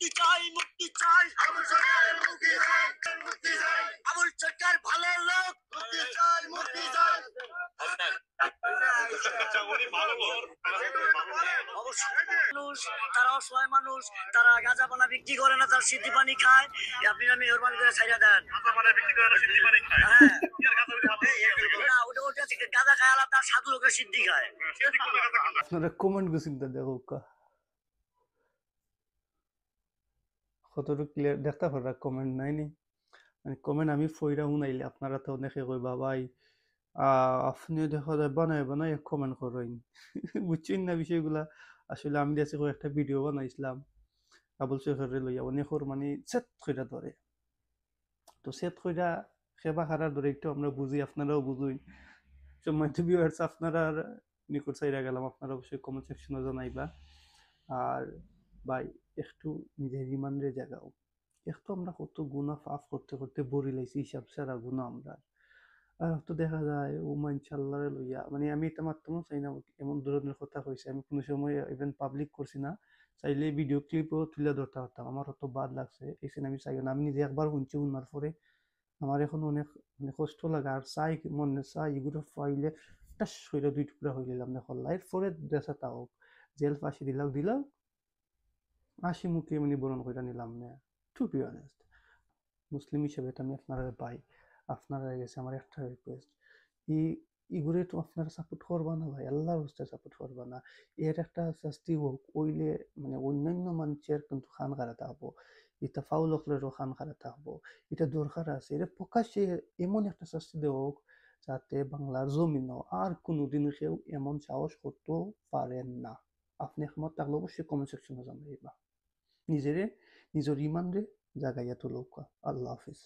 মুক্তি চাই আবুল সরকার মুক্তি চাই আবুল সরকার ভালো লোক মুক্তি চাই মানুষ তারা অসহায় মানুষ, তারা গাঁজা পানা বিক্রি করে না, তার সিদ্ধি পানি খায়। আপনি মেহরবানি করে ছাইড়া দেন। না ওটা গাঁজা খায় আলাদা, সাধু লোকের সিদ্ধি খায়। আপনারা কমেন্ট গুছিন দেখো কতটুকু ক্লিয়ার দেখতে পারা কমেন্ট নাই নি, মানে কমেন্ট আমি ফইরা শুনাইলে আপনারা তো অনেকে কইবা ভাই আপনি দেখা যায় বানায় কমেন্ট করেন বুঝছেন না বিষয়গুলা। আসলে আমি দেখছি একটা ভিডিও বানাইছিলাম আবুল সরকারে লইয়া অনেকর মানে সেট কইরা ধরে, তো সেট কইরা সেবা হারার ধরে একটু আমরা বুঝি, আপনারাও বুঝুই। সম্মানিত ভিউয়ার্স, আপনারা নিকট চাইরা গেলাম, আপনারা অবশ্যই কমেন্ট সেকশনে জানাইবা। আর ভাই একটু নিজের রিমান্ডে জাগাও, একটু আমরা কত গুণা পাপ করতে করতে বরি লাইছি, হিসাব ছাড়া গুণা আমরা। আর তো দেখা যায় ও মানশাল্লাহ লইয়া, মানে আমি এটা মাত্রমও চাই না এমন ধরনের কথা কইছে, আমি কোনো সময় ইভেন পাবলিক করছি না, চাইলে ভিডিও ক্লিপও তুলে ধরতে পারতাম, আমার অত বাদ লাগছে এখানে আমি চাই না। আমি নিজে একবার শুনছি, শুনার পরে আমার এখন অনেক মানে কষ্ট লাগে, আর চাই মনে চাই এগুলো পাইলে টাস করে দুই টুকরা হয়ে গেলাম দেখো লাইফ পরে দেশে তাও জেল ফাঁসি দিলাম হাসি মুখে মানে বরণ করে নিলাম না। টু বি অনেস্ট, মুসলিম হিসেবে তো আমি আপনারা পাই, আপনারা গেছে আমার একটা রিকোয়েস্ট, এগুলো তো আপনারা সাপোর্ট করবা না ভাই, আল্লাহর হস্তে সাপোর্ট করবা না। এর একটা শাস্তি হোক ওইলে মানে অন্যান্য মানুষের কিন্তু খান খারাতে হবো, এটা ফাউল হকলেরও খান খারাতে হবো, এটা দরকার আছে। এটা প্রকাশ্যে এমন একটা শাস্তি দেওয়া হোক যাতে বাংলার জমিনও আর কোনোদিন কেউ এমন সাহস করতে পারেন না। আপনি একমত থাকলে অবশ্যই কমেন্ট সেকশনে জানাইবা। নিজের ইমান রে জাগাইয়া তুলুক। আল্লাহ হাফিজ।